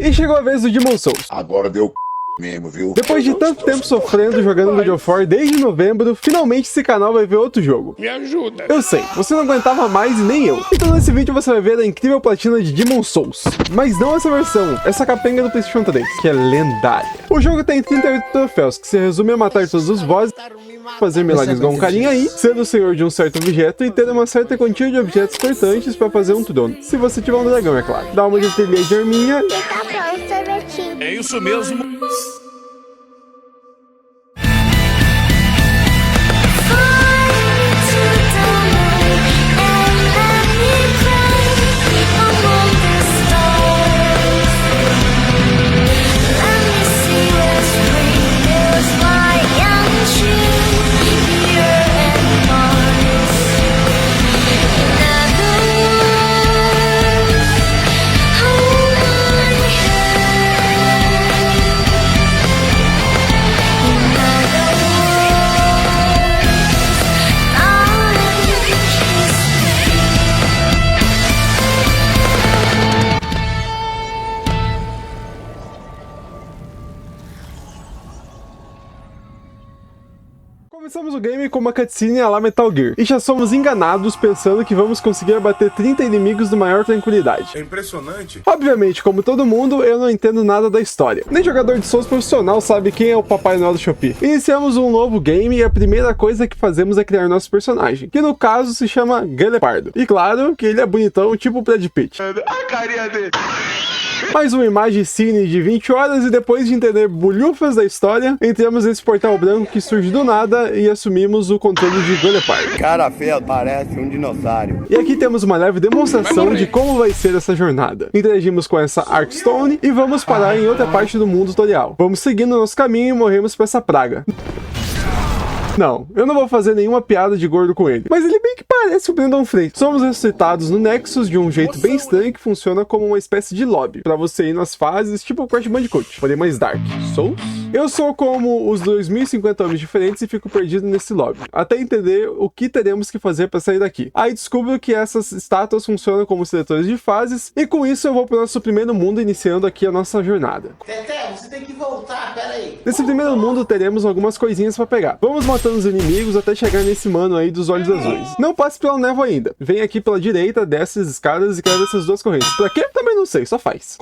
E chegou a vez do Demon Souls. Agora deu mesmo, viu? Depois de tanto tempo sofrendo jogando God of War desde novembro, finalmente esse canal vai ver outro jogo. Me ajuda. Eu sei, você não aguentava mais e nem eu. Então nesse vídeo você vai ver a incrível platina de Demon Souls. Mas não essa versão, essa capenga do PlayStation 3, que é lendária. O jogo tem 38 troféus, que se resume a matar todos os bosses, fazer milagres igual um carinha aí, ser o senhor de um certo objeto e ter uma certa quantia de objetos cortantes para fazer um trono. Se você tiver um dragão, é claro. Dá uma de trilha de arminha. É isso mesmo. Começamos o game com uma cutscene à la Metal Gear, e já somos enganados pensando que vamos conseguir abater 30 inimigos na maior tranquilidade. É impressionante. Obviamente, como todo mundo, eu não entendo nada da história. Nem jogador de Souls profissional sabe quem é o Papai Noel do Shopee. Iniciamos um novo game e a primeira coisa que fazemos é criar nosso personagem, que no caso se chama Galepardo. E claro que ele é bonitão, tipo o Brad Pitt. A carinha dele. Mais uma imagem cine de 20 horas e depois de entender bulhufas da história, entramos nesse portal branco que surge do nada e assumimos o controle de Galepardo. Cara feio, parece um dinossauro. E aqui temos uma leve demonstração de como vai ser essa jornada. Interagimos com essa Arkstone e vamos parar em outra parte do mundo tutorial. Vamos seguindo nosso caminho e morremos pra essa praga. Não, eu não vou fazer nenhuma piada de gordo com ele, mas ele bem que parece o Brandon Freitas. Somos ressuscitados no Nexus de um jeito bem estranho que funciona como uma espécie de lobby, pra você ir nas fases tipo o Crash Bandicoot, porém mais dark. Souls? Eu sou como os 2050 homens diferentes e fico perdido nesse lobby, até entender o que teremos que fazer pra sair daqui. Aí descubro que essas estátuas funcionam como seletores de fases, e com isso eu vou pro nosso primeiro mundo, iniciando aqui a nossa jornada. Teté, você tem que voltar, peraí. Nesse primeiro mundo teremos algumas coisinhas pra pegar. Vamos matando os inimigos até chegar nesse mano aí dos olhos azuis. Não passe pela névoa ainda. Vem aqui pela direita, desce as escadas e quebra essas duas correntes. Pra quê? Também não sei, só faz.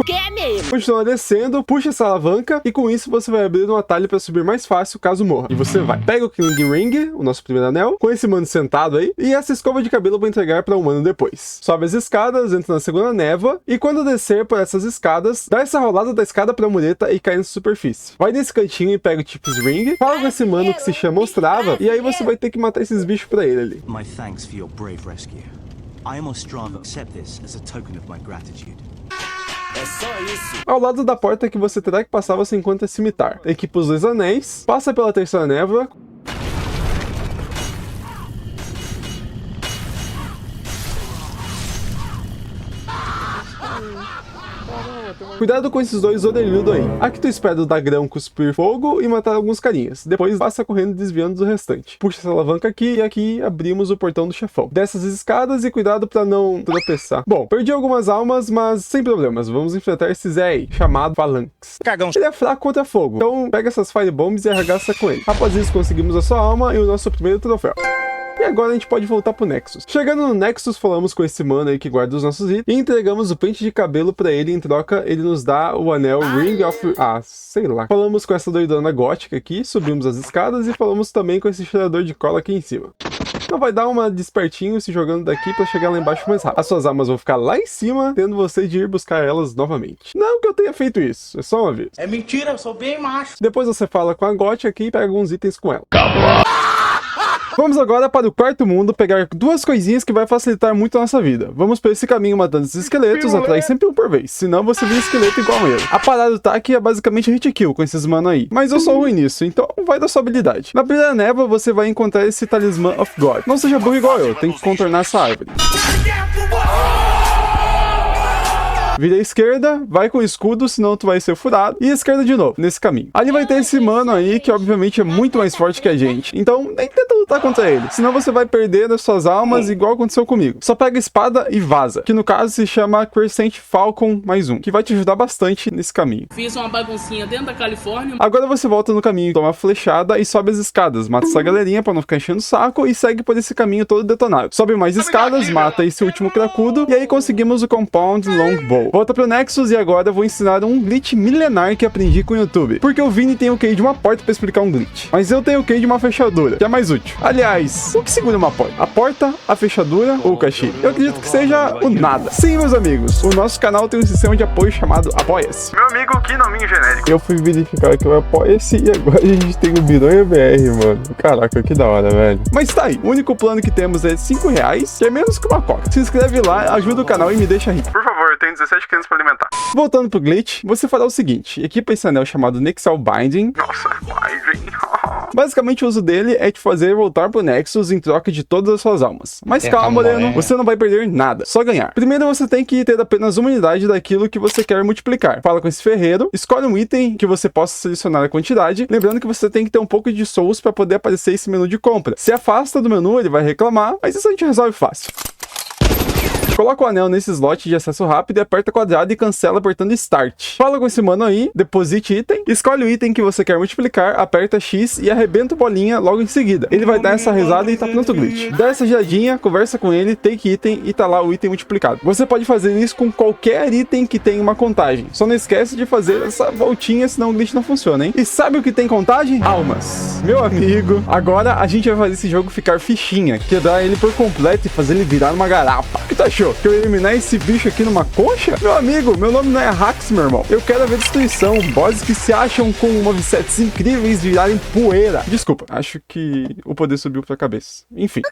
Continua descendo, puxa essa alavanca e com isso você vai abrir um atalho pra subir mais fácil caso morra. E você vai. Pega o King Ring, o nosso primeiro anel, com esse mano sentado aí, e essa escova de cabelo pra entregar pra um mano depois. Sobe as escadas, entra na segunda névoa, e quando descer por essas escadas, dá essa rolada da escada pra mureta e cai na superfície. Vai nesse cantinho e pega o Chips Ring, fala com esse mano que se chama Ostrava, e aí você vai ter que matar esses bichos pra ele ali. My thanks for your brave rescue. I am Ostrava. Accept this as a token of my gratitude. Ao lado da porta que você terá que passar, você encontra esse cimitar. Equipa os dois anéis, passa pela terceira névoa. Cuidado com esses dois orelhudos aí. Aqui tu espera o Dagrão cuspir fogo e matar alguns carinhas. Depois passa correndo desviando do restante. Puxa essa alavanca aqui e aqui abrimos o portão do chefão. Desce as escadas e cuidado pra não tropeçar. Bom, perdi algumas almas, mas sem problemas. Vamos enfrentar esse Zé aí, chamado Phalanx. Cagão. Ele é fraco contra fogo, então pega essas Firebombs e arregaça com ele. Após isso conseguimos a sua alma e o nosso primeiro troféu. E agora a gente pode voltar pro Nexus. Chegando no Nexus, falamos com esse mano aí que guarda os nossos itens e entregamos o pente de cabelo pra ele. Em troca, ele nos dá o anel Ring of... sei lá. Falamos com essa doidona gótica aqui, subimos as escadas e falamos também com esse cheirador de cola aqui em cima. Não vai dar uma despertinho se jogando daqui pra chegar lá embaixo mais rápido. As suas almas vão ficar lá em cima, tendo você de ir buscar elas novamente. Não que eu tenha feito isso, é só uma vez. É mentira, eu sou bem macho. Depois você fala com a gótica aqui e pega alguns itens com ela. Vamos agora para o quarto mundo pegar duas coisinhas que vai facilitar muito a nossa vida. Vamos por esse caminho matando esses esqueletos, atrai sempre um por vez, senão você vira esqueleto igual eu. A parada do TAC é basicamente hit kill com esses mano aí, mas eu sou ruim nisso, então vai da sua habilidade. Na primeira névoa você vai encontrar esse talismã of God. Não seja burro igual eu, tem que contornar essa árvore. Vira à esquerda, vai com o escudo, senão tu vai ser furado. E à esquerda de novo, nesse caminho. Ali vai ter esse mano aí, que obviamente é muito mais forte que a gente. Então, nem tenta lutar contra ele. Senão você vai perder as suas almas, igual aconteceu comigo. Só pega a espada e vaza. Que no caso se chama Crescent Falcon mais um. Que vai te ajudar bastante nesse caminho. Fiz uma baguncinha dentro da Califórnia. Agora você volta no caminho, toma a flechada e sobe as escadas. Mata essa galerinha pra não ficar enchendo o saco e segue por esse caminho todo detonado. Sobe mais escadas, mata esse último cracudo e aí conseguimos o Compound Longbow. Volta pro Nexus e agora eu vou ensinar um glitch milenar que aprendi com o YouTube. Porque o Vini tem o QI de uma porta pra explicar um glitch. Mas eu tenho o QI de uma fechadura, que é mais útil. Aliás, o que segura uma porta? A porta, a fechadura ou o caixilho? Eu acredito que seja o nada. Sim, meus amigos, o nosso canal tem um sistema de apoio chamado Apoia-se. Meu amigo, que nominho genérico. Eu fui verificar que eu Apoia-se e agora a gente tem o Bironha BR, mano. Caraca, que da hora, velho. Mas tá aí, o único plano que temos é R$5, que é menos que uma coca. Se inscreve lá, ajuda o canal e me deixa rico. Por favor, eu tenho 17 crianças pra alimentar. Voltando pro glitch, você fará o seguinte: equipa esse anel chamado Nexal Binding. Nossa, Binding. Basicamente o uso dele é te fazer voltar pro Nexus em troca de todas as suas almas. Mas calma, Moreno, você não vai perder nada, só ganhar. Primeiro você tem que ter apenas uma unidade daquilo que você quer multiplicar. Fala com esse ferreiro, escolhe um item que você possa selecionar a quantidade, lembrando que você tem que ter um pouco de souls para poder aparecer esse menu de compra. Se afasta do menu, ele vai reclamar, mas isso a gente resolve fácil. Coloca o anel nesse slot de acesso rápido e aperta quadrado e cancela apertando Start. Fala com esse mano aí, deposite item, escolhe o item que você quer multiplicar, aperta X e arrebenta a bolinha logo em seguida. Ele vai dar essa rezada e tá pronto o glitch. Dá essa giradinha, conversa com ele, take item e tá lá o item multiplicado. Você pode fazer isso com qualquer item que tenha uma contagem. Só não esquece de fazer essa voltinha, senão o glitch não funciona, hein? E sabe o que tem contagem? Almas. Meu amigo, agora a gente vai fazer esse jogo ficar fichinha, quebrar ele por completo e fazer ele virar uma garapa. O que tu achou? Que eu ia eliminar esse bicho aqui numa concha? Meu amigo, meu nome não é Hax, meu irmão. Eu quero ver destruição. Bosses que se acham com movesets incríveis virarem poeira. Desculpa, acho que o poder subiu pra cabeça. Enfim.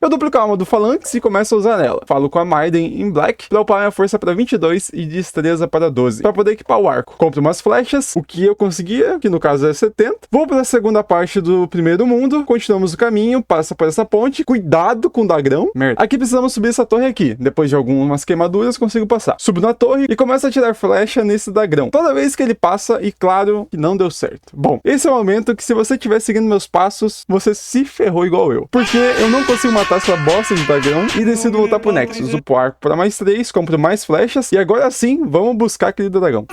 Eu duplico a alma do Phalanx e começo a usar ela. Falo com a Maiden em Black pra upar minha força para 22 e destreza para 12, para poder equipar o arco. Compro umas flechas, o que eu conseguia, que no caso é 70. Vou para a segunda parte do primeiro mundo, continuamos o caminho, passa por essa ponte. Cuidado com o dagrão. Merda. Aqui precisamos subir essa torre aqui. Depois de algumas queimaduras, consigo passar. Subo na torre e começo a tirar flecha nesse dagrão. Toda vez que ele passa, e claro que não deu certo. Bom, esse é o momento que se você estiver seguindo meus passos, você se ferrou igual eu. Porque eu não consigo matar essa bosta de dragão e decido voltar pro Nexus. Upo arco para mais 3, compro mais flechas e agora sim, vamos buscar aquele dragão.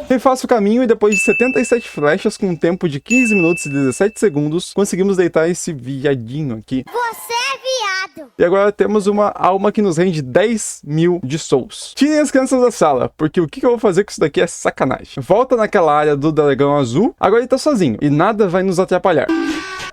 Refaço o caminho e depois de 77 flechas com um tempo de 15 minutos e 17 segundos, conseguimos deitar esse viadinho aqui. Você é viado. E agora temos uma alma que nos rende 10.000 de souls. Tirem as crianças da sala, porque o que eu vou fazer com isso daqui é sacanagem. Volta naquela área do dragão azul, agora ele tá sozinho e nada vai nos atrapalhar.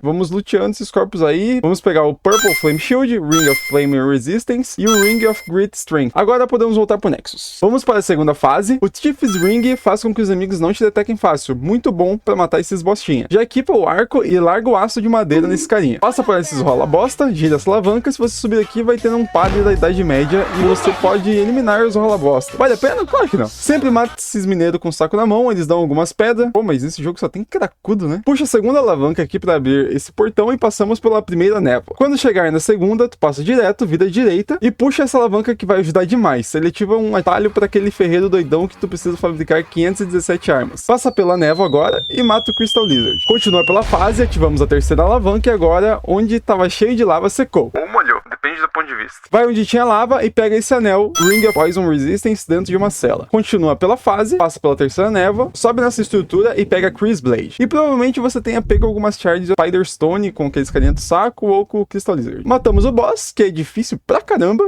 Vamos luteando esses corpos aí. Vamos pegar o Purple Flame Shield, Ring of Flame Resistance e o Ring of Great Strength. Agora podemos voltar pro Nexus. Vamos para a segunda fase. O Chief's Ring faz com que os inimigos não te detectem fácil. Muito bom para matar esses bostinhas. Já equipa o arco e larga o aço de madeira nesse carinha. Passa por esses rola bosta, gira as alavancas. Se você subir aqui, vai ter um padre da Idade Média e você pode eliminar os rola bosta. Vale a pena? Claro que não. Sempre mata esses mineiros com o saco na mão. Eles dão algumas pedras. Pô, mas nesse jogo só tem cracudo, né? Puxa a segunda alavanca aqui para abrir esse portão e passamos pela primeira névoa. Quando chegar na segunda, tu passa direto, vira direita e puxa essa alavanca que vai ajudar demais. Ele ativa um atalho para aquele ferreiro doidão que tu precisa fabricar 517 armas. Passa pela névoa agora e mata o Crystal Lizard. Continua pela fase, ativamos a terceira alavanca e agora, onde estava cheio de lava, secou. Ou molhou, depende do ponto de vista. Vai onde tinha lava e pega esse anel, Ring of Poison Resistance, dentro de uma cela. Continua pela fase, passa pela terceira névoa, sobe nessa estrutura e pega Chris Blade. E provavelmente você tenha pego algumas shards de Spider Stone com aqueles carinha do saco ou com o Crystal Lizard. Matamos o boss, que é difícil pra caramba.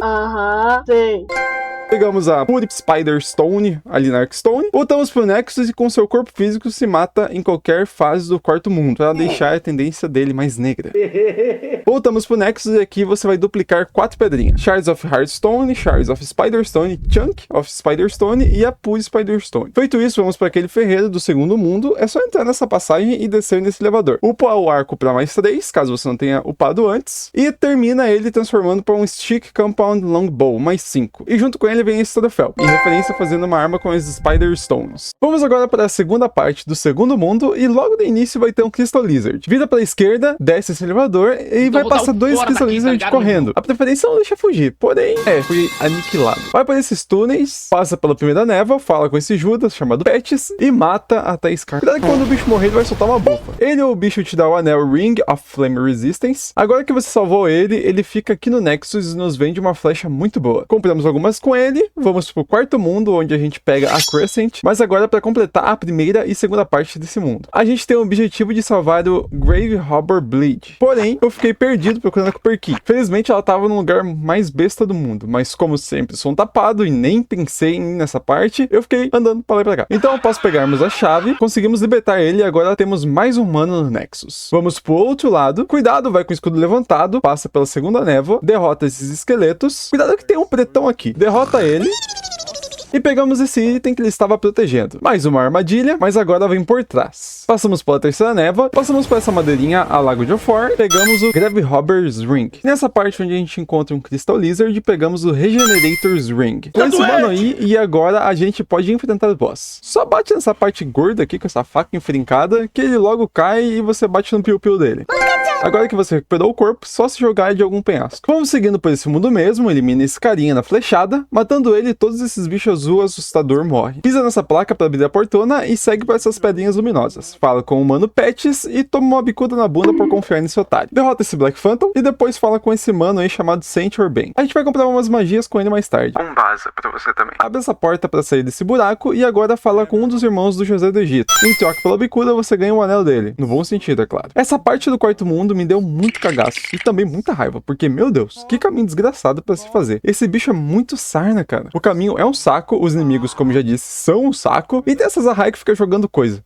Sim. Pegamos a Purip Spider Stone ali na Arkstone, voltamos pro Nexus e com seu corpo físico se mata em qualquer fase do quarto mundo, para deixar a tendência dele mais negra. Voltamos pro Nexus e aqui você vai duplicar 4 pedrinhas. Shards of Heartstone, Shards of Spiderstone, Chunk of Spiderstone e a Pure Spiderstone. Feito isso, vamos para aquele ferreiro do segundo mundo. É só entrar nessa passagem e descer nesse elevador. Upa o arco para mais 3, caso você não tenha upado antes. E termina ele transformando para um Stick Compound Longbow, mais 5. E junto com ele vem esse troféu, em referência fazendo uma arma com as Spider Stones. Vamos agora para a segunda parte do segundo mundo e logo no início vai ter um Crystal Lizard. Vira para a esquerda, desce esse elevador e vai passar 2 Crystal Lizard correndo. A preferência não deixa fugir, porém, fui aniquilado. Vai para esses túneis, passa pela primeira névoa, fala com esse Judas, chamado Patches, e mata até Scar. Cuidado que quando o bicho morrer, ele vai soltar uma bufa. Ele ou o bicho te dá o anel Ring of Flame Resistance. Agora que você salvou ele, ele fica aqui no Nexus e nos vende uma flecha muito boa. Compramos algumas com ele, vamos pro quarto mundo, onde a gente pega a Crescent, mas agora para completar a primeira e segunda parte desse mundo. A gente tem o objetivo de salvar o Grave Harbor Bleed. Porém, eu fiquei perdido procurando a Copper Key. Felizmente, ela tava no lugar mais besta do mundo, mas como sempre, som tapado e nem pensei nessa parte, eu fiquei andando pra lá e pra cá. Então, após pegarmos a chave, conseguimos libertar ele e agora temos mais um humano no Nexus. Vamos pro outro lado. Cuidado, vai com o escudo levantado, passa pela segunda névoa, derrota esses esqueletos. Cuidado que tem um pretão aqui. Derrota ele. E pegamos esse item que ele estava protegendo. Mais uma armadilha, mas agora vem por trás. Passamos pela terceira névoa, passamos por essa madeirinha a Lago de Ophor, pegamos o Grave Harbor's Ring. Nessa parte onde a gente encontra um Crystal Lizard, pegamos o Regenerator's Ring. Com esse mano aí, e agora a gente pode enfrentar o boss. Só bate nessa parte gorda aqui, com essa faca enfrincada, que ele logo cai e você bate no piu-piu dele. Agora que você recuperou o corpo, só se jogar de algum penhasco. Vamos seguindo por esse mundo mesmo, elimina esse carinha na flechada, matando ele, todos esses bichos azul assustador morre. Pisa nessa placa para abrir a portona e segue para essas pedrinhas luminosas. Fala com o mano Patches e toma uma bicuda na bunda por confiar nesse otário. Derrota esse Black Phantom e depois fala com esse mano aí chamado Saint Urbain. A gente vai comprar umas magias com ele mais tarde. Um baza pra você também. Abre essa porta para sair desse buraco e agora fala com um dos irmãos do José do Egito. Em troca pela bicuda, você ganha um anel dele. No bom sentido, é claro. Essa parte do quarto mundo me deu muito cagaço e também muita raiva, porque, meu Deus, que caminho desgraçado para se fazer. Esse bicho é muito sarna, cara. O caminho é um saco, os inimigos, como já disse, são um saco, e tem essas arraias que fica jogando coisa.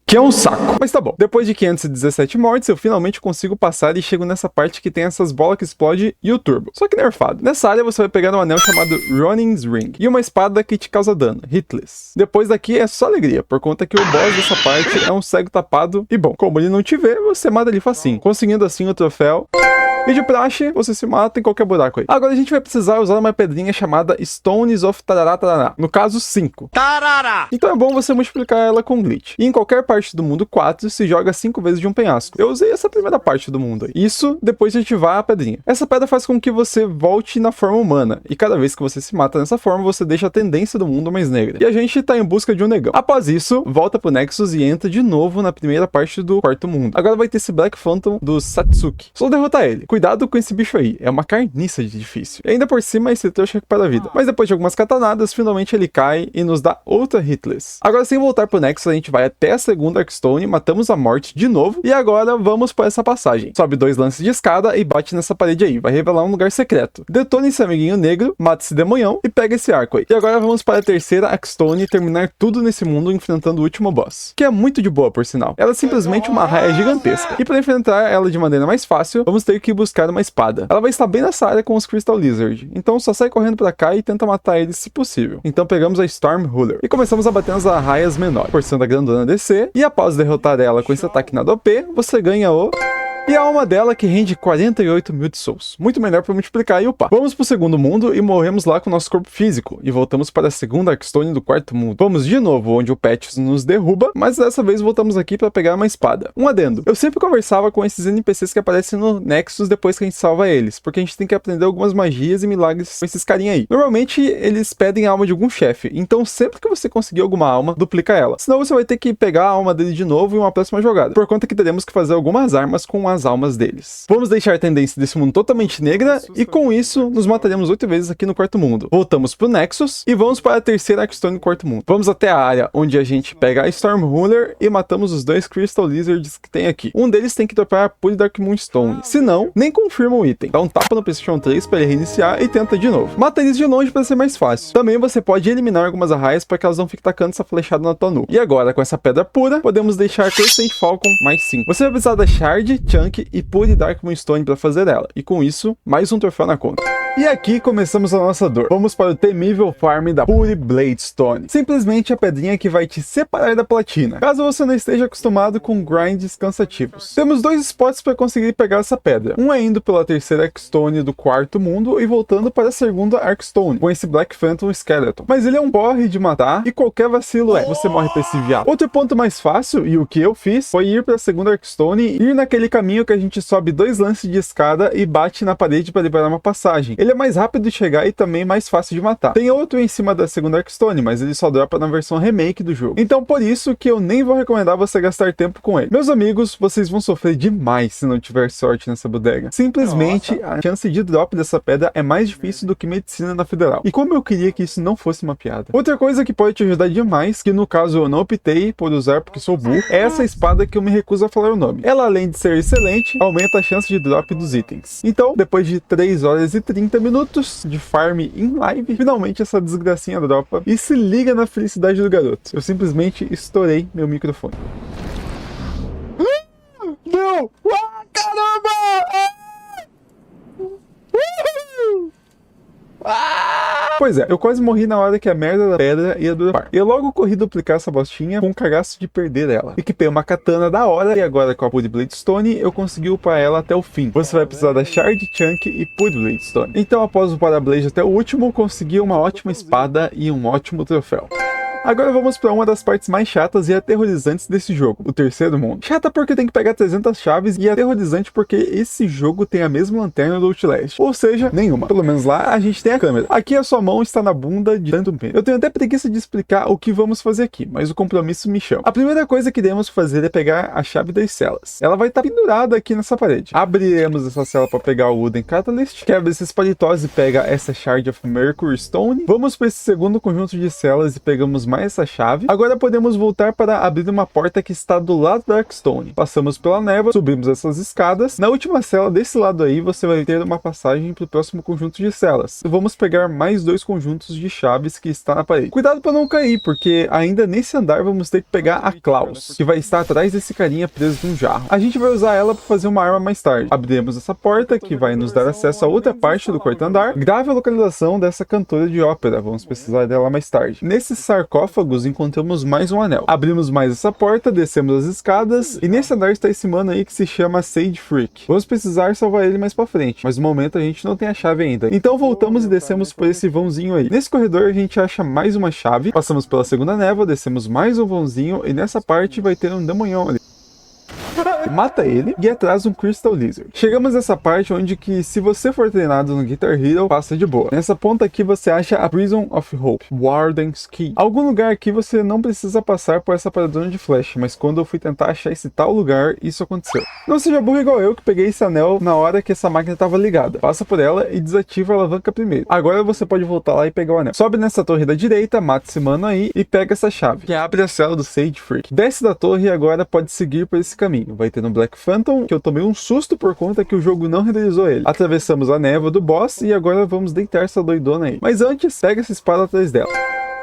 Que é um saco. Mas tá bom. Depois de 517 mortes, eu finalmente consigo passar e chego nessa parte que tem essas bolas que explode e o turbo. Só que nerfado. Nessa área você vai pegar um anel chamado Ronin's Ring e uma espada que te causa dano, Hitless. Depois daqui é só alegria, por conta que o boss dessa parte é um cego tapado e bom, como ele não te vê, você mata ele facinho, conseguindo assim o troféu. E de praxe, você se mata em qualquer buraco aí. Agora a gente vai precisar usar uma pedrinha chamada Stones of Tarará Tarará. No caso, 5. Tarará! Então é bom você multiplicar ela com glitch. E em qualquer parte do mundo 4, se joga 5 vezes de um penhasco. Eu usei essa primeira parte do mundo aí. Isso depois de ativar a pedrinha. Essa pedra faz com que você volte na forma humana. E cada vez que você se mata nessa forma, você deixa a tendência do mundo mais negra. E a gente tá em busca de um negão. Após isso, volta pro Nexus e entra de novo na primeira parte do quarto mundo. Agora vai ter esse Black Phantom do Satsuki. Só derrotar ele. Cuidado com esse bicho aí, é uma carniça de difícil. E ainda por cima esse trouxa recupera a vida. Mas depois de algumas katanadas, finalmente ele cai e nos dá outra Hitless. Agora sem voltar pro Nexus, a gente vai até a segunda Arcstone, matamos a morte de novo, e agora vamos por essa passagem. Sobe 2 lances de escada e bate nessa parede aí, vai revelar um lugar secreto. Detona esse amiguinho negro, mata esse demonhão e pega esse arco aí. E agora vamos para a terceira Arcstone e terminar tudo nesse mundo enfrentando o último boss, que é muito de boa por sinal. Ela é simplesmente uma raia gigantesca. E para enfrentar ela de maneira mais fácil, vamos ter que buscar uma espada. Ela vai estar bem nessa área com os Crystal Lizard, então só sai correndo pra cá e tenta matar eles se possível. Então pegamos a Storm Ruler e começamos a bater nas arraias menores, forçando a grandona a descer, e após derrotar ela com esse ataque nada OP, você ganha o... E a alma dela que rende 48 mil de souls. Muito melhor para multiplicar e upar. Vamos pro segundo mundo e morremos lá com o nosso corpo físico. E voltamos para a segunda Arcstone do quarto mundo. Vamos de novo onde o Patches nos derruba, mas dessa vez voltamos aqui para pegar uma espada. Um adendo. Eu sempre conversava com esses NPCs que aparecem no Nexus depois que a gente salva eles, porque a gente tem que aprender algumas magias e milagres com esses carinha aí. Normalmente eles pedem a alma de algum chefe, então sempre que você conseguir alguma alma, duplica ela. Senão você vai ter que pegar a alma dele de novo em uma próxima jogada. Por conta que teremos que fazer algumas armas com as almas deles. Vamos deixar a tendência desse mundo totalmente negra e com isso nos mataremos 8 vezes aqui no quarto mundo. Voltamos pro Nexus e vamos para a terceira Arcstone do quarto mundo. Vamos até a área onde a gente pega a Storm Ruler e matamos os 2 Crystal Lizards que tem aqui. Um deles tem que dropar a Pure Dark Moonstone. Se não, nem confirma o item. Dá um tapa no PlayStation 3 para ele reiniciar e tenta de novo. Mata eles de longe para ser mais fácil. Também você pode eliminar algumas arraias para que elas não fiquem tacando essa flechada na tua nuca. E agora, com essa pedra pura, podemos deixar Crescent Falcon mais 5. Você vai precisar da Shard, Chunk e Pure Dark Moonstone para fazer ela, e com isso, mais um troféu na conta. E aqui começamos a nossa dor. Vamos para o temível farm da Pure Bladestone. Simplesmente a pedrinha que vai te separar da platina, caso você não esteja acostumado com grinds cansativos. Temos 2 spots para conseguir pegar essa pedra. Um é indo pela terceira Arcstone do quarto mundo e voltando para a segunda Arcstone, com esse Black Phantom Skeleton. Mas ele é um porre de matar e qualquer vacilo você morre para esse viado. Outro ponto mais fácil, e o que eu fiz, foi ir para a segunda Arcstone e ir naquele caminho caminho que a gente sobe 2 lances de escada e bate na parede para liberar uma passagem. Ele é mais rápido de chegar e também mais fácil de matar. Tem outro em cima da segunda Arcstone, mas ele só dropa na versão remake do jogo. Então por isso que eu nem vou recomendar você gastar tempo com ele. Meus amigos, vocês vão sofrer demais se não tiver sorte nessa bodega. Simplesmente a chance de drop dessa pedra é mais difícil do que medicina na Federal. E como eu queria que isso não fosse uma piada. Outra coisa que pode te ajudar demais, que no caso eu não optei por usar porque sou burro, é essa espada que eu me recuso a falar o nome. Ela, além de ser excelente, aumenta a chance de drop dos itens. Então, depois de 3 horas e 30 minutos de farm em live, finalmente essa desgracinha dropa e se liga na felicidade do garoto. Eu simplesmente estourei meu microfone. Deu! Ah, caramba! Pois é, eu quase morri na hora que a merda da pedra ia dropar. Eu logo corri duplicar essa bostinha com o cagaço de perder ela. Equipei uma katana da hora e agora com a Pure Blade Stone eu consegui upar ela até o fim. Você vai precisar da Shard, Chunk e Pure Blade Stone. Então após upar a Blade até o último, consegui uma ótima espada e um ótimo troféu. Agora vamos para uma das partes mais chatas e aterrorizantes desse jogo, o terceiro mundo. Chata porque tem que pegar 300 chaves e aterrorizante porque esse jogo tem a mesma lanterna do Outlast, ou seja, nenhuma. Pelo menos lá a gente tem a câmera. Aqui a sua mão está na bunda de tanto medo. Eu tenho até preguiça de explicar o que vamos fazer aqui, mas o compromisso me chama. A primeira coisa que iremos fazer é pegar a chave das celas. Ela vai estar pendurada aqui nessa parede. Abriremos essa cela para pegar o Wooden Catalyst, quebra esses paletós e pega essa Shard of Mercury Stone. Vamos para esse segundo conjunto de celas e pegamos mais essa chave. Agora podemos voltar para abrir uma porta que está do lado da Arcstone. Passamos pela névoa, subimos essas escadas. Na última cela desse lado aí, você vai ter uma passagem para o próximo conjunto de celas. Vamos pegar mais 2 conjuntos de chaves que está na parede. Cuidado para não cair, porque ainda nesse andar vamos ter que pegar a Klaus, que vai estar atrás desse carinha preso num jarro. A gente vai usar ela para fazer uma arma mais tarde. Abriremos essa porta, que vai nos dar acesso a outra parte do quarto andar. Grave a localização dessa cantora de ópera, vamos precisar dela mais tarde. Nesses sarcófagos encontramos mais um anel. Abrimos mais essa porta, descemos as escadas e nesse andar está esse mano aí que se chama Sage Freak. Vamos precisar salvar ele mais pra frente, mas no momento a gente não tem a chave ainda. Então voltamos e descemos por esse vãozinho aí. Nesse corredor a gente acha mais uma chave, passamos pela segunda névoa, descemos mais um vãozinho e nessa parte vai ter um demonhão ali. Mata ele e atrás um Crystal Lizard. Chegamos nessa parte onde que se você for treinado no Guitar Hero, passa de boa. Nessa ponta aqui você acha a Prison of Hope, Warden's Key. Algum lugar aqui você não precisa passar por essa paradona de flash, mas quando eu fui tentar achar esse tal lugar, isso aconteceu. Não seja burro igual eu que peguei esse anel na hora que essa máquina estava ligada. Passa por ela e desativa a alavanca primeiro. Agora você pode voltar lá e pegar o anel. Sobe nessa torre da direita, mata esse mano aí e pega essa chave, que abre a cela do Sage Freak. Desce da torre e agora pode seguir por esse caminho. Vai ter no Black Phantom, que eu tomei um susto por conta que o jogo não renderizou ele. Atravessamos a névoa do boss e agora vamos deitar essa doidona aí. Mas antes, pega essa espada atrás dela.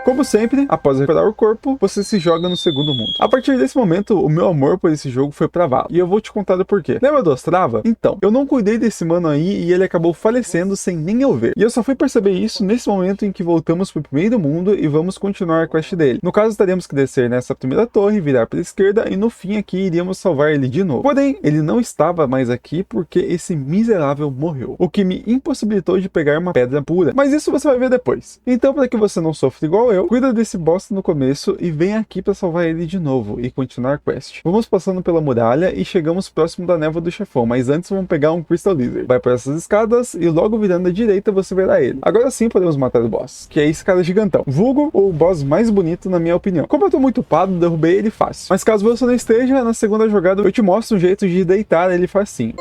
Como sempre, após recuperar o corpo, você se joga no segundo mundo. A partir desse momento, o meu amor por esse jogo foi pra vala. E eu vou te contar o porquê. Lembra do Ostrava? Então, eu não cuidei desse mano aí e ele acabou falecendo sem nem eu ver. E eu só fui perceber isso nesse momento em que voltamos pro primeiro mundo e vamos continuar a quest dele. No caso, teremos que descer nessa primeira torre, virar pra esquerda e no fim aqui iríamos salvar ele de novo. Porém, ele não estava mais aqui porque esse miserável morreu. O que me impossibilitou de pegar uma pedra pura. Mas isso você vai ver depois. Então, para que você não sofra igual eu, cuida desse boss no começo e vem aqui para salvar ele de novo e continuar a quest. Vamos passando pela muralha e chegamos próximo da névoa do chefão, mas antes vamos pegar um Crystal Lizard. Vai por essas escadas e logo virando à direita você verá ele. Agora sim podemos matar o boss, que é esse cara gigantão. Vulgo, o boss mais bonito na minha opinião. Como eu tô muito upado, derrubei ele fácil. Mas caso você não esteja, na segunda jogada eu te mostro um jeito de deitar ele facinho.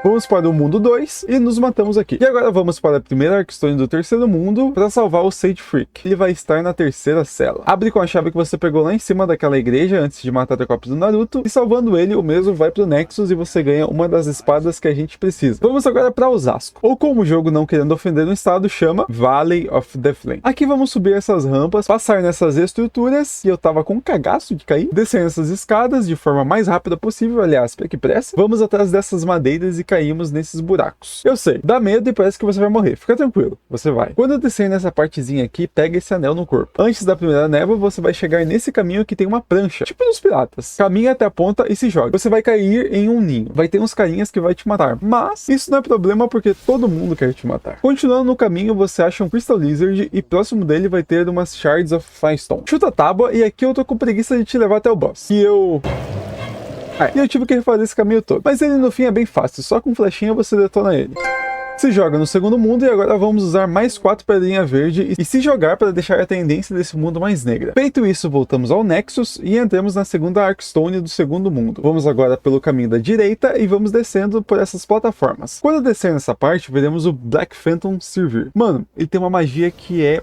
Vamos para o mundo 2 e nos matamos aqui. E agora vamos para a primeira Arcstone do terceiro mundo para salvar o Sage Freak. Ele vai estar na terceira cela. Abre com a chave que você pegou lá em cima daquela igreja antes de matar a cópia do Naruto. E salvando ele, o mesmo vai para o Nexus e você ganha uma das espadas que a gente precisa. Vamos agora para Osasco. Ou como o jogo, não querendo ofender no estado, chama Valley of the Flame. Aqui vamos subir essas rampas, passar nessas estruturas, e eu tava com um cagaço de cair, descer essas escadas de forma mais rápida possível, aliás, para que pressa. Vamos atrás dessas madeiras e caímos nesses buracos. Eu sei, dá medo e parece que você vai morrer. Fica tranquilo, você vai. Quando eu descer nessa partezinha aqui, pega esse anel no corpo. Antes da primeira névoa, você vai chegar nesse caminho que tem uma prancha, tipo dos piratas. Caminha até a ponta e se joga. Você vai cair em um ninho. Vai ter uns carinhas que vai te matar. Mas isso não é problema porque todo mundo quer te matar. Continuando no caminho, você acha um Crystal Lizard e próximo dele vai ter umas Shards of Firestone. Chuta a tábua e aqui eu tô com preguiça de te levar até o boss. E eu... E eu tive que refazer esse caminho todo. Mas ele no fim é bem fácil, só com flechinha você detona ele. Se joga no segundo mundo e agora vamos usar mais 4 pedrinhas verdes e se jogar para deixar a tendência desse mundo mais negra. Feito isso, voltamos ao Nexus e entramos na segunda Arkstone do segundo mundo. Vamos agora pelo caminho da direita e vamos descendo por essas plataformas. Quando descer nessa parte, veremos o Black Phantom servir. Mano, ele tem uma magia que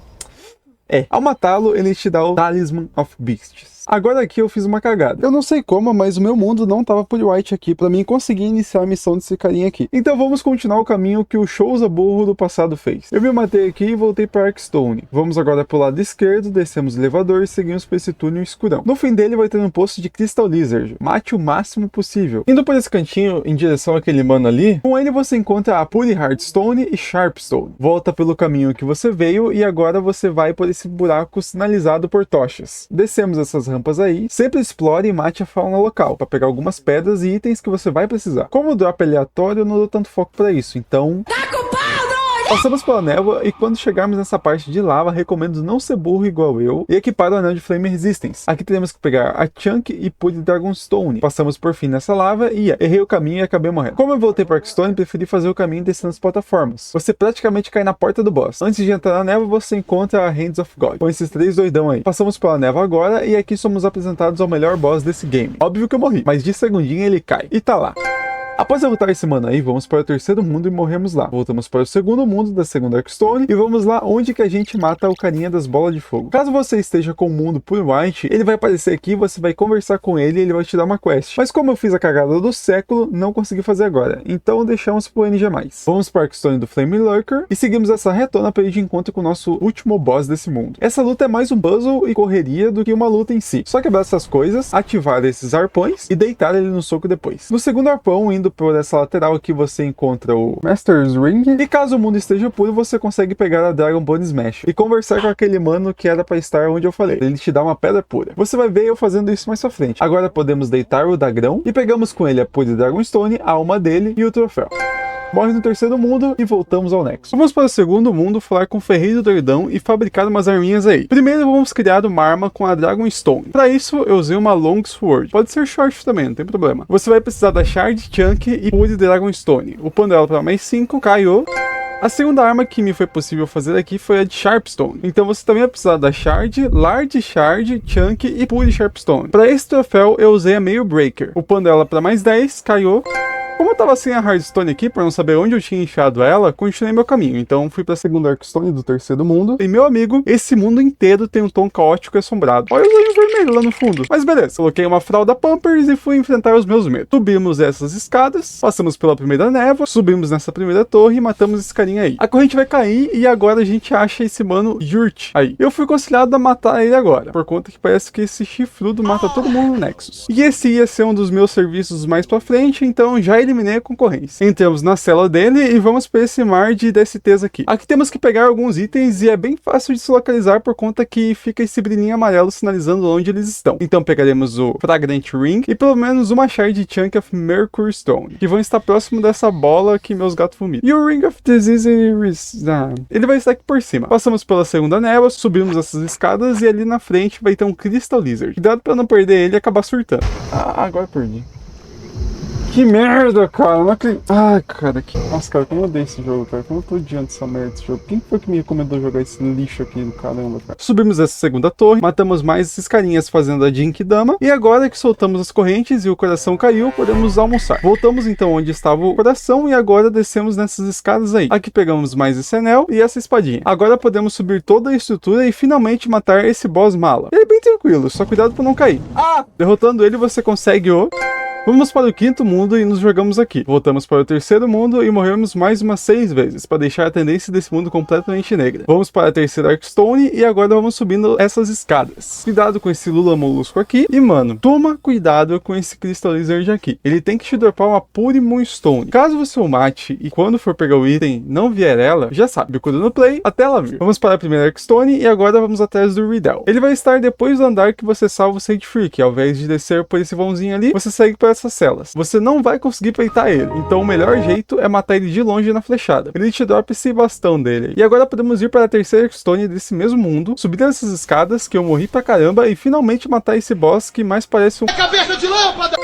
ao matá-lo, ele te dá o Talisman of Beasts. Agora aqui eu fiz uma cagada. Eu não sei como, mas o meu mundo não tava por white aqui pra mim conseguir iniciar a missão desse carinha aqui. Então vamos continuar o caminho que o Souza burro do passado fez. Eu me matei aqui e voltei pra Arkstone. Vamos agora pro lado esquerdo, descemos o elevador e seguimos por esse túnel escurão. No fim dele vai ter um posto de Crystal Lizard. Mate o máximo possível. Indo por esse cantinho em direção àquele mano ali, com ele você encontra a Puri Heartstone e Sharpstone. Volta pelo caminho que você veio e agora você vai por esse buraco sinalizado por tochas. Descemos essas rampas aí, sempre explore e mate a fauna local, para pegar algumas pedras e itens que você vai precisar. Como o drop é aleatório, eu não dou tanto foco para isso, então... Passamos pela névoa e quando chegarmos nessa parte de lava, recomendo não ser burro igual eu e equipar o anel de Flame Resistance. Aqui teremos que pegar a Chunk e Puri Dragonstone. Passamos por fim nessa lava e errei o caminho e acabei morrendo. Como eu voltei para Arkstone, preferi fazer o caminho descendo as plataformas. Você praticamente cai na porta do boss. Antes de entrar na névoa, você encontra a Hands of God, com esses 3 doidão aí. Passamos pela névoa agora e aqui somos apresentados ao melhor boss desse game. Óbvio que eu morri, mas de segundinha ele cai. E tá lá. Após derrotar esse mano aí, vamos para o terceiro mundo e morremos lá. Voltamos para o segundo mundo da segunda Arkstone e vamos lá onde que a gente mata o carinha das bolas de fogo. Caso você esteja com o mundo por white, ele vai aparecer aqui, você vai conversar com ele e ele vai te dar uma quest. Mas como eu fiz a cagada do século, não consegui fazer agora. Então deixamos pro NG+. Vamos para a Arkstone do Flame Lurker e seguimos essa retona para ir de encontro com o nosso último boss desse mundo. Essa luta é mais um puzzle e correria do que uma luta em si. Só quebrar essas coisas, ativar esses arpões e deitar ele no soco depois. No segundo arpão, indo por essa lateral aqui você encontra o Master's Ring e caso o mundo esteja puro você consegue pegar a Dragon Bone Smash e conversar com aquele mano que era pra estar onde eu falei. Ele te dá uma pedra pura. Você vai ver eu fazendo isso mais pra frente. Agora podemos deitar o Dagrão e pegamos com ele a Puri Dragonstone, a alma dele e o troféu. Morre no terceiro mundo e voltamos ao Nexus. Vamos para o segundo mundo falar com o Ferreiro Doidão e fabricar umas arminhas aí. Primeiro vamos criar uma arma com a Dragonstone. Para isso eu usei uma Longsword. Pode ser Short também, não tem problema. Você vai precisar da Shard, Chunk e Puri Dragonstone. Upando ela para mais 5, caiu. A segunda arma que me foi possível fazer aqui foi a de Sharpstone. Então você também vai precisar da Shard, Large Shard, Chunk e Puri Sharpstone. Para esse troféu eu usei a Mail Breaker. Upando ela para mais 10, caiu. Como eu tava sem a Hardstone aqui, por não saber onde eu tinha enfiado ela, continuei meu caminho. Então fui pra segunda Arkstone do terceiro mundo. E meu amigo, esse mundo inteiro tem um tom caótico e assombrado. Olha os olhos vermelhos lá no fundo. Mas beleza, coloquei uma fralda Pampers e fui enfrentar os meus medos. Subimos essas escadas, passamos pela primeira névoa, subimos nessa primeira torre e matamos esse carinha aí. A corrente vai cair e agora a gente acha esse mano Yurt aí. Eu fui aconselhado a matar ele agora, por conta que parece que esse chifrudo mata todo mundo no Nexus. E esse ia ser um dos meus serviços mais pra frente, então já eliminei a concorrência. Entramos na cela dele e vamos para esse mar de DSTs aqui. Aqui temos que pegar alguns itens e é bem fácil de se localizar por conta que fica esse brilhinho amarelo sinalizando onde eles estão. Então pegaremos o Fragrant Ring e pelo menos uma Shard Chunk of Mercury Stone, que vão estar próximo dessa bola que meus gatos vomitam. E o Ring of Disease ele vai estar aqui por cima. Passamos pela segunda névoa, subimos essas escadas e ali na frente vai ter um Crystal Lizard. Cuidado para não perder ele e acabar surtando. Agora perdi. Que merda, cara. Não acredito. Ai, cara. Nossa, cara, como eu odeio esse jogo, cara. Como eu tô odiando essa merda desse jogo. Quem foi que me recomendou jogar esse lixo aqui do caramba, cara? Subimos essa segunda torre, matamos mais esses carinhas fazendo a Jinkidama. E agora que soltamos as correntes e o coração caiu, podemos almoçar. Voltamos então onde estava o coração e agora descemos nessas escadas aí. Aqui pegamos mais esse anel e essa espadinha. Agora podemos subir toda a estrutura e finalmente matar esse boss mala. Ele é bem tranquilo, só cuidado pra não cair. Derrotando ele você consegue o... Vamos para o quinto mundo e nos jogamos aqui. Voltamos para o terceiro mundo e morremos mais umas 6 vezes, para deixar a tendência desse mundo completamente negra. Vamos para a terceira Arkstone e agora vamos subindo essas escadas. Cuidado com esse Lula Molusco aqui. E mano, toma cuidado com esse Crystal Lizard aqui. Ele tem que te dropar uma Puri Moonstone. Caso você o mate e quando for pegar o item não vier ela, já sabe, bicudo no play até ela vir. Vamos para a primeira Arkstone e agora vamos atrás do Riddell. Ele vai estar depois do andar que você salva o Sage Freak. Ao invés de descer por esse vãozinho ali, você segue para essas celas. Você não vai conseguir peitar ele, então o melhor jeito é matar ele de longe na flechada. Ele te dropa esse bastão dele. E agora podemos ir para a terceira Arkstone desse mesmo mundo, subir essas escadas que eu morri pra caramba e finalmente matar esse boss que mais parece um... cabeça de lâmpada!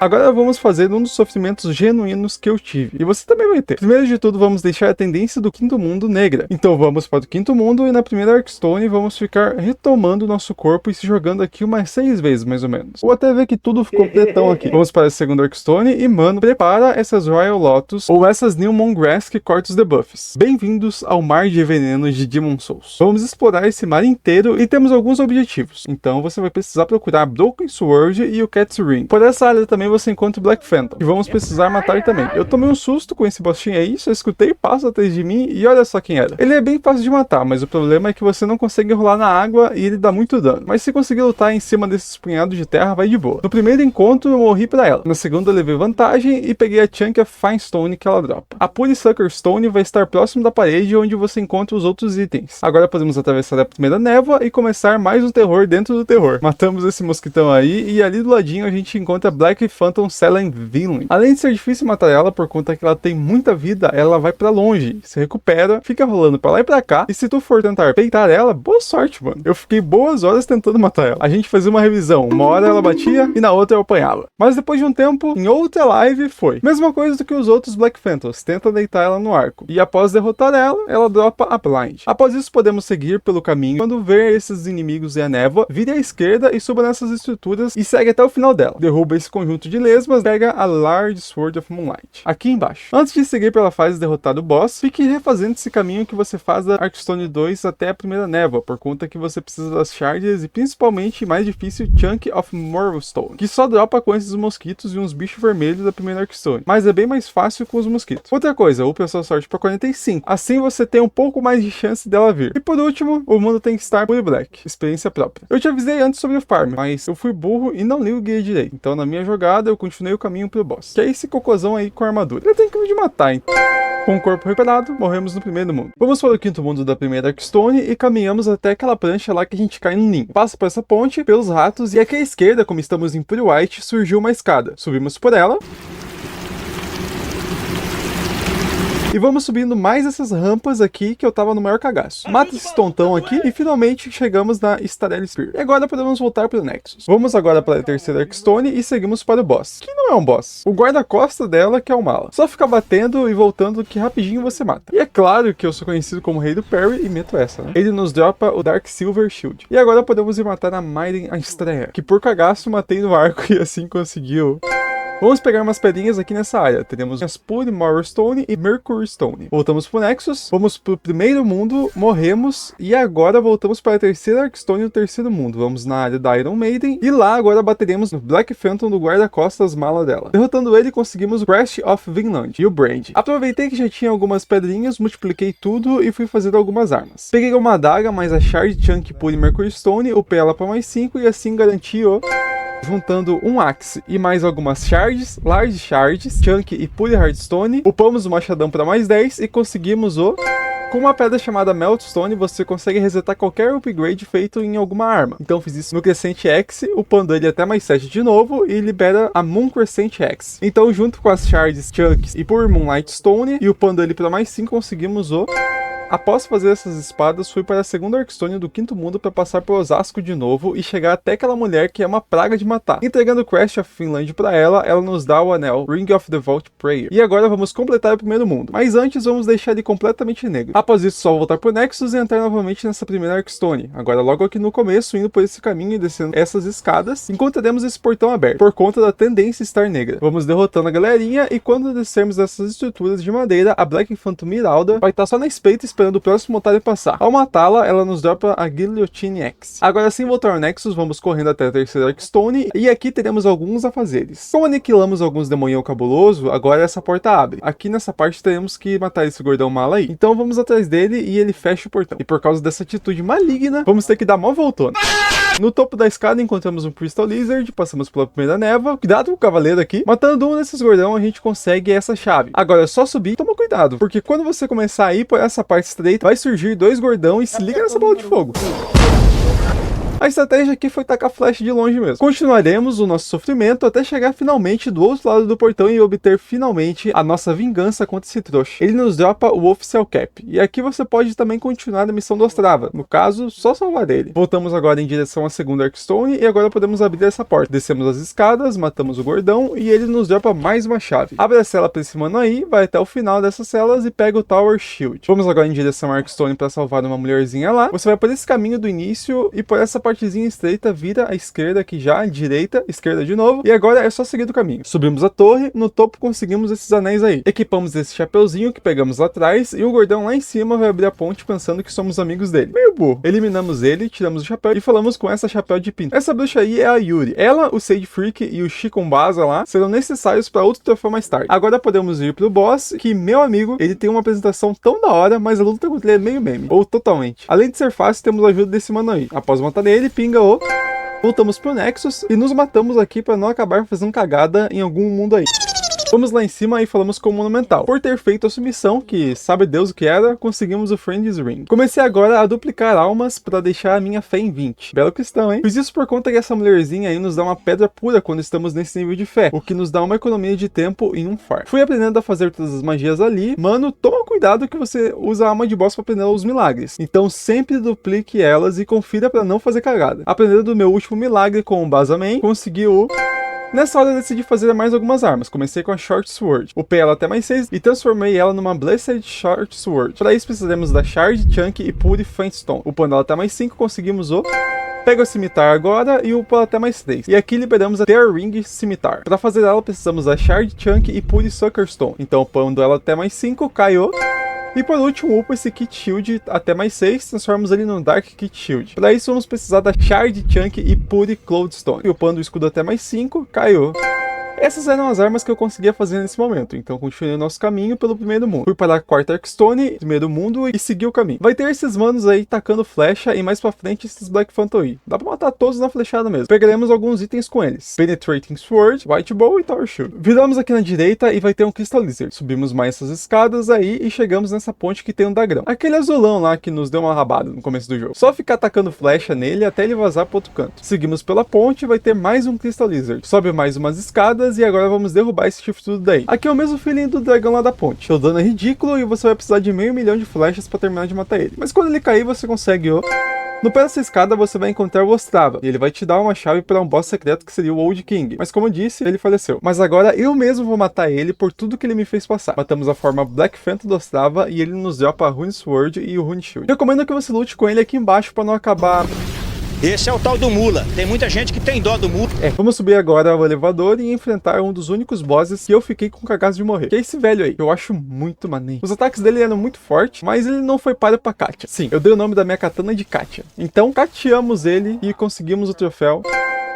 Agora vamos fazer um dos sofrimentos genuínos que eu tive, e você também vai ter. Primeiro de tudo, vamos deixar a tendência do quinto mundo negra. Então vamos para o quinto mundo e na primeira Arcstone vamos ficar retomando o nosso corpo e se jogando aqui umas 6 vezes, mais ou menos. Ou até ver que tudo ficou pretão aqui. Vamos para a segunda Arcstone e, mano, prepara essas Royal Lotus ou essas Newmon Grass que corta os debuffs. Bem-vindos ao mar de veneno de Demon Souls. Vamos explorar esse mar inteiro e temos alguns objetivos. Então você vai precisar procurar Broken Sword e o Cat's Ring. Por essa área também você encontra o Black Phantom, que vamos precisar matar também. Eu tomei um susto com esse bostinho aí, só escutei passo atrás de mim e olha só quem era. Ele é bem fácil de matar, mas o problema é que você não consegue rolar na água e ele dá muito dano. Mas se conseguir lutar em cima desses punhados de terra, vai de boa. No primeiro encontro eu morri pra ela. Na segunda eu levei vantagem e peguei a Chunk of Fine Stone que ela dropa. A Pure Sucker Stone vai estar próximo da parede onde você encontra os outros itens. Agora podemos atravessar a primeira névoa e começar mais um terror dentro do terror. Matamos esse mosquitão aí e ali do ladinho a gente encontra Black Phantom Selen Villain. Além de ser difícil matar ela por conta que ela tem muita vida, ela vai pra longe, se recupera, fica rolando pra lá e pra cá, e se tu for tentar peitar ela, boa sorte, mano. Eu fiquei boas horas tentando matar ela. A gente fazia uma revisão, uma hora ela batia e na outra eu apanhava. Mas depois de um tempo, em outra live foi. Mesma coisa do que os outros Black Phantoms, tenta deitar ela no arco. E após derrotar ela, ela dropa a Blind. Após isso podemos seguir pelo caminho, quando ver esses inimigos e a névoa, vire à esquerda e suba nessas estruturas e segue até o final dela. Derruba esse conjunto de lesmas, pega a Large Sword of Moonlight, aqui embaixo. Antes de seguir pela fase derrotar o boss, fique refazendo esse caminho que você faz da Arcstone 2 até a primeira névoa, por conta que você precisa das shards e principalmente, mais difícil, Chunk of Morrowstone, que só dropa com esses mosquitos e uns bichos vermelhos da primeira Arcstone, mas é bem mais fácil com os mosquitos. Outra coisa, upa a sua sorte para 45, assim você tem um pouco mais de chance dela vir. E por último, o mundo tem que estar Pure Black, experiência própria. Eu te avisei antes sobre o farm, mas eu fui burro e não li o guia direito, então na minha jogada eu continuei o caminho pro boss, que é esse cocôzão aí com a armadura. Ele tem que de matar, então. Com o corpo reparado, morremos no primeiro mundo. Vamos para o quinto mundo da primeira Arcstone e caminhamos até aquela prancha lá que a gente cai no ninho. Passa por essa ponte, pelos ratos, e aqui à esquerda, como estamos em Pure White, surgiu uma escada. Subimos por ela. E vamos subindo mais essas rampas aqui que eu tava no maior cagaço. Mata esse tontão aqui e finalmente chegamos na Starell Spear. E agora podemos voltar para o Nexus. Vamos agora para a terceira Arcstone e seguimos para o boss. Que não é um boss. O guarda-costa dela que é o mala. Só fica batendo e voltando que rapidinho você mata. E é claro que eu sou conhecido como Rei do Parry e meto essa, né? Ele nos dropa o Dark Silver Shield. E agora podemos ir matar a Maiden Astrea, que por cagaço matei no arco e assim conseguiu. Vamos pegar umas pedrinhas aqui nessa área. Teremos as Pure Morrowstone e Mercury Stone. Voltamos pro Nexus, vamos pro primeiro mundo, morremos e agora voltamos para a terceira Arcstone do terceiro mundo. Vamos na área da Iron Maiden e lá agora bateremos no Black Phantom do guarda-costas mala dela. Derrotando ele, conseguimos o Crash of Vinland e o Brand. Aproveitei que já tinha algumas pedrinhas, multipliquei tudo e fui fazendo algumas armas. Peguei uma adaga, mais a Shard Chunk Pure Mercury Stone, upei ela para mais 5 e assim garanti o... Juntando um Axe e mais algumas Shards, Large Shards, Chunk e Pure Hardstone, upamos o machadão para mais 10 e conseguimos o... Com uma pedra chamada Meltstone, você consegue resetar qualquer upgrade feito em alguma arma. Então fiz isso no Crescent X, upando ele até mais 7 de novo e libera a Moon Crescent X. Então junto com as Shards, Chunks e Pure Moonlight Stone e upando ele para mais 5, conseguimos o... Após fazer essas espadas, fui para a segunda Arcstone do quinto mundo para passar por Osasco de novo e chegar até aquela mulher que é uma praga de matar. Entregando o Crash of Finland para ela, ela nos dá o anel Ring of the Vault Prayer. E agora vamos completar o primeiro mundo. Mas antes vamos deixar ele completamente negro. Após isso, só voltar pro Nexus e entrar novamente nessa primeira Arcstone. Agora logo aqui no começo, indo por esse caminho e descendo essas escadas, encontraremos esse portão aberto, por conta da tendência estar negra. Vamos derrotando a galerinha e quando descermos essas estruturas de madeira, a Black Phantom Miralda vai estar só na espreita esperando o próximo otário passar. Ao matá-la, ela nos dropa a Guillotine X. Agora sem voltar ao Nexus, vamos correndo até a terceira Arcstone e aqui teremos alguns afazeres. Como aniquilamos alguns demonhão cabuloso, agora essa porta abre. Aqui nessa parte teremos que matar esse gordão mala aí. Então vamos atrás dele e ele fecha o portão. E por causa dessa atitude maligna, vamos ter que dar mó voltona. No topo da escada encontramos um Crystal Lizard, passamos pela primeira névoa. Cuidado com o cavaleiro aqui. Matando um desses gordão, a gente consegue essa chave. Agora é só subir. Toma cuidado, porque quando você começar a ir por essa parte estreita, vai surgir dois gordão e se liga nessa bola de fogo. A estratégia aqui foi tacar flecha de longe mesmo. Continuaremos o nosso sofrimento até chegar finalmente do outro lado do portão e obter finalmente a nossa vingança contra esse trouxa. Ele nos dropa o Official Cap. E aqui você pode também continuar a missão do Ostrava. No caso, só salvar ele. Voltamos agora em direção à segunda Arcstone e agora podemos abrir essa porta. Descemos as escadas, matamos o gordão e ele nos dropa mais uma chave. Abre a cela pra esse mano aí, vai até o final dessas celas e pega o Tower Shield. Vamos agora em direção à Arcstone para salvar uma mulherzinha lá. Você vai por esse caminho do início e por essa partezinha estreita vira à esquerda aqui já, direita, esquerda de novo. E agora é só seguir do caminho. Subimos a torre, no topo conseguimos esses anéis aí. Equipamos esse chapeuzinho que pegamos lá atrás e o gordão lá em cima vai abrir a ponte pensando que somos amigos dele. Meio burro. Eliminamos ele, tiramos o chapéu e falamos com essa chapéu de pinto. Essa bruxa aí é a Yuri. Ela, o Sage Freak e o Shikumbasa lá serão necessários para outro troféu mais tarde. Agora podemos ir pro boss, que, meu amigo, ele tem uma apresentação tão da hora, mas a luta contra ele é meio meme. Ou totalmente. Além de ser fácil, temos a ajuda desse mano aí. Após matar ele, pinga o... Voltamos pro Nexus e nos matamos aqui para não acabar fazendo cagada em algum mundo aí. Fomos lá em cima e falamos com o Monumental. Por ter feito a submissão, que sabe Deus o que era, conseguimos o Friend's Ring. Comecei agora a duplicar almas para deixar a minha fé em 20. Belo questão, hein? Fiz isso por conta que essa mulherzinha aí nos dá uma pedra pura quando estamos nesse nível de fé, o que nos dá uma economia de tempo em um farm. Fui aprendendo a fazer todas as magias ali. Mano, toma cuidado que você usa a alma de boss para aprender os milagres. Então sempre duplique elas e confira para não fazer cagada. Aprendendo do meu último milagre com o Basaman, consegui o... Nessa hora eu decidi fazer mais algumas armas. Comecei com a Short Sword, upei ela até mais 6 e transformei ela numa Blessed Short Sword. Para isso precisaremos da Shard, Chunk e Pure Flintstone. Upando ela até mais 5 conseguimos o... Pega o Cimitar agora e upa até mais 3. E aqui liberamos a Tear Ring Cimitar. Para fazer ela precisamos da Shard, Chunk e Pure Suckerstone. Então upando ela até mais 5, cai o... E por último, upa esse Kit Shield até mais 6, transformamos ele num Dark Kit Shield. Para isso vamos precisar da Shard, Chunk e Pure Cloudstone. E upando o escudo até mais 5, caiu. Essas eram as armas que eu conseguia fazer nesse momento, então continuei o nosso caminho pelo primeiro mundo. Fui para a quarta Arcstone, primeiro mundo, e segui o caminho. Vai ter esses manos aí tacando flecha e mais pra frente esses Black Phantom. Dá pra matar todos na flechada mesmo. Pegaremos alguns itens com eles. Penetrating Sword, White Bow e Tower Shield. Viramos aqui na direita e vai ter um Crystal Lizard. Subimos mais essas escadas aí e chegamos nessa ponte que tem um dragão. Aquele azulão lá que nos deu uma rabada no começo do jogo. Só ficar tacando flecha nele até ele vazar pro outro canto. Seguimos pela ponte e vai ter mais um Crystal Lizard. Sobe mais umas escadas e agora vamos derrubar esse chifre daí. Aqui é o mesmo feeling do dragão lá da ponte. O dano é ridículo e você vai precisar de 500 mil de flechas pra terminar de matar ele. Mas quando ele cair, você consegue o... No pé dessa escada você vai encontrar o Ostrava, e ele vai te dar uma chave para um boss secreto que seria o Old King. Mas como eu disse, ele faleceu. Mas agora eu mesmo vou matar ele por tudo que ele me fez passar. Matamos a forma Black Phantom do Ostrava e ele nos dropa a Rune Sword e o Rune Shield. Recomendo que você lute com ele aqui embaixo para não acabar... Esse é o tal do Mula. Tem muita gente que tem dó do Mula. Vamos subir agora ao elevador e enfrentar um dos únicos bosses que eu fiquei com cagaço de morrer. Que é esse velho aí, que eu acho muito maneiro. Os ataques dele eram muito fortes, mas ele não foi páreo pra Katia. Sim, eu dei o nome da minha katana de Katia. Então, cateamos ele e conseguimos o troféu.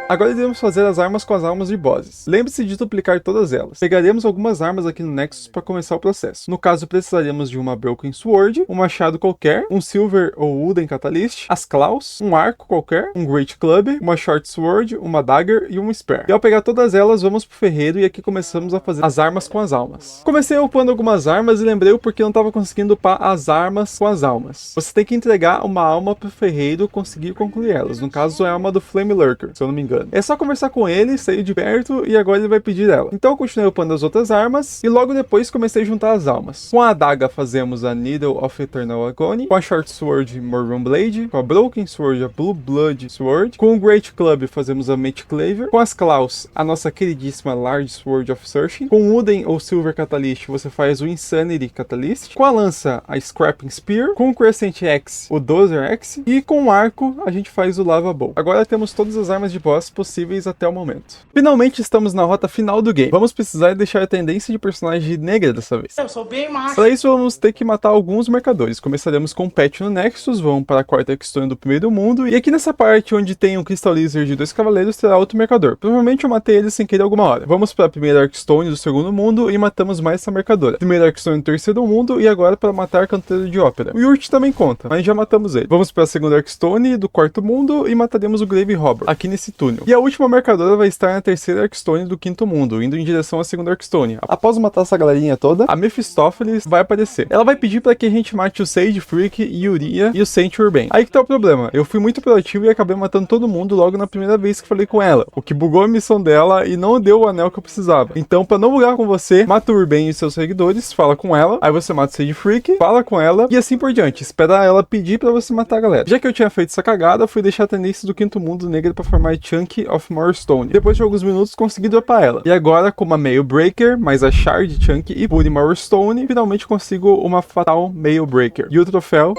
Agora iremos fazer as armas com as almas de bosses. Lembre-se de duplicar todas elas. Pegaremos algumas armas aqui no Nexus para começar o processo. No caso, precisaremos de uma Broken Sword, um machado qualquer, um Silver ou Wooden Catalyst, as claws, um arco qualquer, um Great Club, uma Short Sword, uma Dagger e um Spear. E ao pegar todas elas, vamos pro ferreiro e aqui começamos a fazer as armas com as almas. Comecei upando algumas armas e lembrei o porquê eu não estava conseguindo upar as armas com as almas. Você tem que entregar uma alma pro ferreiro conseguir concluir elas. No caso, é a alma do Flame Lurker, se eu não me engano. É só conversar com ele, sair de perto e agora ele vai pedir ela. Então eu continuei upando as outras armas e logo depois comecei a juntar as almas. Com a adaga fazemos a Needle of Eternal Agony, com a Short Sword Morrowind Blade, com a Broken Sword a Blue Blood Sword, com o Great Club fazemos a Mate Claver, com as claws a nossa queridíssima Large Sword of Searching, com o Wooden ou Silver Catalyst você faz o Insanity Catalyst, com a lança a Scrapping Spear, com o Crescent Axe o Dozer Axe e com o arco a gente faz o Lava Bow. Agora temos todas as armas de boss possíveis até o momento. Finalmente estamos na rota final do game. Vamos precisar deixar a tendência de personagem negra dessa vez. Eu sou bem macho. Para isso vamos ter que matar alguns mercadores. Começaremos com o Pet no Nexus, vamos para a quarta Arcstone do primeiro mundo, e aqui nessa parte onde tem um Crystal Lizard e 2 cavaleiros terá outro mercador. Provavelmente eu matei eles sem querer alguma hora. Vamos para a primeira Arcstone do segundo mundo e matamos mais essa mercadora. Primeira Arcstone do terceiro mundo e agora para matar Canteiro de Ópera. O Yurt também conta, mas já matamos ele. Vamos para a segunda Arcstone do quarto mundo e mataremos o Grave Robber aqui nesse túnel. Arcstone. E a última marcadora vai estar na terceira Arcstone do quinto mundo, indo em direção à segunda Arcstone. Após matar essa galerinha toda, a Mephistopheles vai aparecer. Ela vai pedir para que a gente mate o Sage, Freak, Yuria e o Saint Urban. Aí que tá o problema, eu fui muito proativo e acabei matando todo mundo logo na primeira vez que falei com ela, o que bugou a missão dela e não deu o anel que eu precisava. Então, para não bugar com você, mata o Urban e seus seguidores, fala com ela, aí você mata o Sage Freak, fala com ela e assim por diante, espera ela pedir para você matar a galera. Já que eu tinha feito essa cagada, fui deixar a tendência do quinto mundo negra para formar Chunk of Morestone. Depois de alguns minutos, consegui dropar ela. E agora, com uma Mail Breaker, mais a Shard, Chunk e Puri Morestone, finalmente consigo uma Fatal Mail Breaker. E o troféu...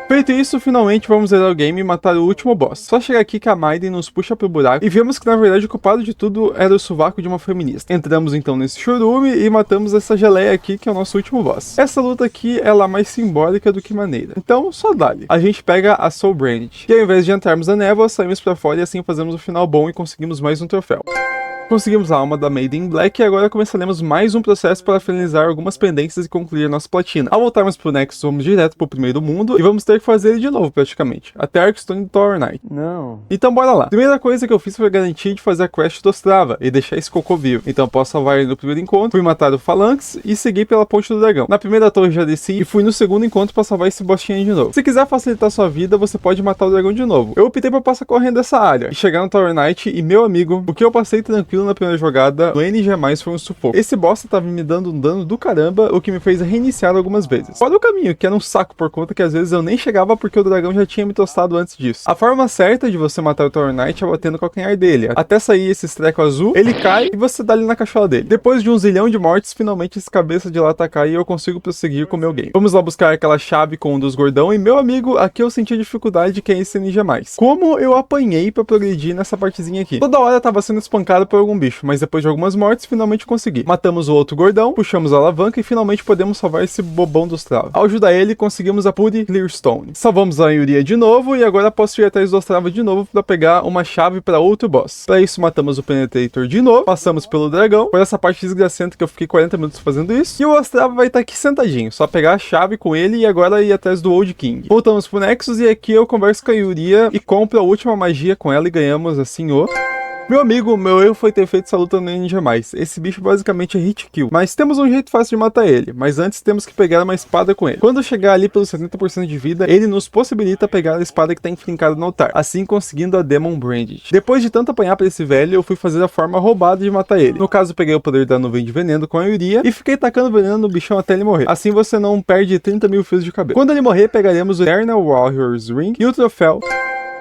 Feito isso, finalmente vamos zerar o game e matar o último boss. Só chegar aqui que a Maiden nos puxa pro buraco e vemos que na verdade o culpado de tudo era o sovaco de uma feminista. Entramos então nesse chorume e matamos essa geleia aqui que é o nosso último boss. Essa luta aqui ela é mais simbólica do que maneira. Então só dá-lhe. A gente pega a Soul Brand. E ao invés de entrarmos na névoa, saímos pra fora e assim fazemos o final bom e conseguimos mais um troféu. Conseguimos a alma da Maiden Black e agora começaremos mais um processo para finalizar algumas pendências e concluir a nossa platina. Ao voltarmos pro Nexus, vamos direto pro primeiro mundo e vamos ter que fazer ele de novo praticamente, até Arcstone Tower Knight. Não. Então bora lá. Primeira coisa que eu fiz foi garantir de fazer a quest do Ostrava e deixar esse cocô vivo. Então posso salvar ele no primeiro encontro, fui matar o Phalanx e segui pela ponte do dragão. Na primeira torre já desci e fui no segundo encontro para salvar esse bostinho de novo. Se quiser facilitar sua vida, você pode matar o dragão de novo. Eu optei por passar correndo dessa área e chegar no Tower Knight e meu amigo, o que eu passei tranquilo na primeira jogada no NG+, foi um sufoco. Esse boss tava me dando um dano do caramba, o que me fez reiniciar algumas vezes. Fora o caminho, que era um saco por conta que às vezes eu nem chegava porque o dragão já tinha me tostado antes disso. A forma certa de você matar o Tower Knight é batendo o calcanhar dele. Até sair esse treco azul, ele cai e você dá ali na cachola dele. Depois de um zilhão de mortes, finalmente esse cabeça de lata cai e eu consigo prosseguir com o meu game. Vamos lá buscar aquela chave com um dos gordão e meu amigo, aqui eu senti a dificuldade que é esse NG+. Como eu apanhei pra progredir nessa partezinha aqui. Toda hora eu tava sendo espancado por algum bicho, mas depois de algumas mortes, finalmente consegui. Matamos o outro gordão, puxamos a alavanca e finalmente podemos salvar esse bobão dos travas. Ao ajudar ele, conseguimos a Puri Clearstone. Salvamos a Yuria de novo e agora posso ir atrás do Ostrava de novo para pegar uma chave para outro boss. Para isso, matamos o Penetrator de novo, passamos pelo dragão, por essa parte desgracenta que eu fiquei 40 minutos fazendo isso, e o Ostrava vai estar aqui sentadinho, só pegar a chave com ele e agora ir atrás do Old King. Voltamos pro Nexus e aqui eu converso com a Yuria e compro a última magia com ela e ganhamos assim o... Meu amigo, meu erro foi ter feito essa luta no NG+. Esse bicho basicamente é hit kill. Mas temos um jeito fácil de matar ele. Mas antes temos que pegar uma espada com ele. Quando chegar ali pelos 70% de vida, ele nos possibilita pegar a espada que está enfincada no altar. Assim conseguindo a Demon Branded. Depois de tanto apanhar pra esse velho, eu fui fazer a forma roubada de matar ele. No caso, peguei o poder da nuvem de veneno com a Yuria e fiquei tacando veneno no bichão até ele morrer. Assim você não perde 30 mil fios de cabelo. Quando ele morrer, pegaremos o Eternal Warrior's Ring e o troféu.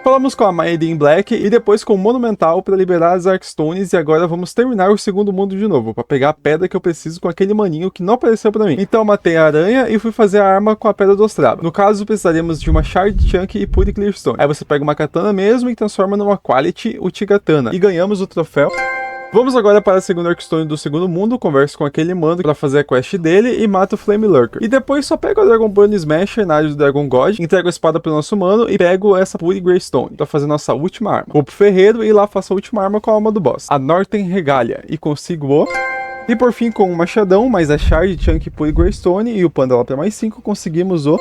Falamos com a Maiden Black e depois com o Monumental para liberar as Arcstones e agora vamos terminar o segundo mundo de novo, para pegar a pedra que eu preciso com aquele maninho que não apareceu para mim. Então matei a aranha e fui fazer a arma com a pedra do Ostrava. No caso precisaremos de uma Shard, Chunk e Puri Clearstone. Aí você pega uma katana mesmo e transforma numa Quality Uchigatana e ganhamos o troféu. Vamos agora para a segunda Arcstone do segundo mundo, converso com aquele mano para fazer a quest dele e mato o Flame Lurker. E depois só pego a Dragon Burn Smasher na área do Dragon God, entrego a espada pro nosso mano e pego essa Puri Greystone para fazer nossa última arma. Vou pro ferreiro e lá faço a última arma com a alma do boss, a Northern Regalia, e consigo o... E por fim com um machadão, mais a Shard, Chunk, Puri Greystone e o Panda lá para mais 5, conseguimos o...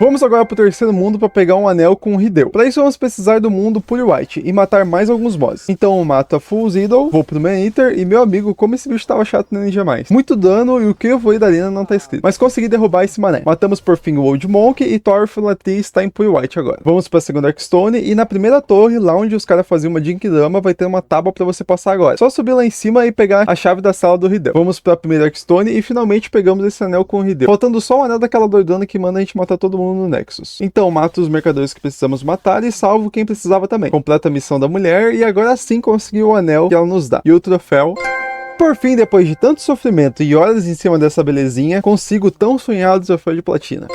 Vamos agora pro terceiro mundo para pegar um anel com o Hideo. Para isso vamos precisar do mundo Pure White e matar mais alguns bosses. Então eu mato a Fool's Idol, vou pro Man-Eater e meu amigo, como esse bicho tava chato no NG+. Muito dano e o que eu vou ir da arena não tá escrito. Mas consegui derrubar esse mané. Matamos por fim o Old Monk e Thorfinn Latry está em Pure White agora. Vamos pra segunda Arcstone e na primeira torre, lá onde os caras faziam uma Jinkidama, vai ter uma tábua para você passar agora. Só subir lá em cima e pegar a chave da sala do Hideo. Vamos pra primeira Arcstone e finalmente pegamos esse anel com o Hideo. Faltando só o anel daquela doidona que manda a gente matar todo mundo no Nexus. Então mato os mercadores que precisamos matar e salvo quem precisava também. Completa a missão da mulher e agora sim consegui o anel que ela nos dá. E o troféu... Por fim, depois de tanto sofrimento e horas em cima dessa belezinha, consigo o tão sonhado troféu de platina.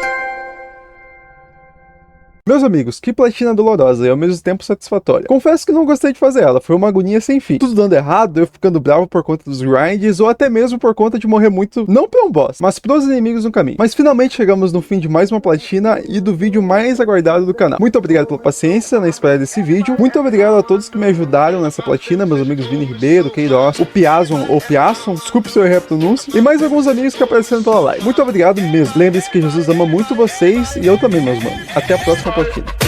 Meus amigos, que platina dolorosa e ao mesmo tempo satisfatória. Confesso que não gostei de fazer ela, foi uma agonia sem fim. Tudo dando errado, eu ficando bravo por conta dos grinds, ou até mesmo por conta de morrer muito, não pra um boss, mas pros inimigos no caminho. Mas finalmente chegamos no fim de mais uma platina e do vídeo mais aguardado do canal. Muito obrigado pela paciência na espera desse vídeo. Muito obrigado a todos que me ajudaram nessa platina, meus amigos Vini Ribeiro, Queiroz, o Piazon ou Piasson, desculpe se eu errei a pronúncia, e mais alguns amigos que apareceram pela live. Muito obrigado mesmo. Lembre-se que Jesus ama muito vocês e eu também, meus manos. Até a próxima platina.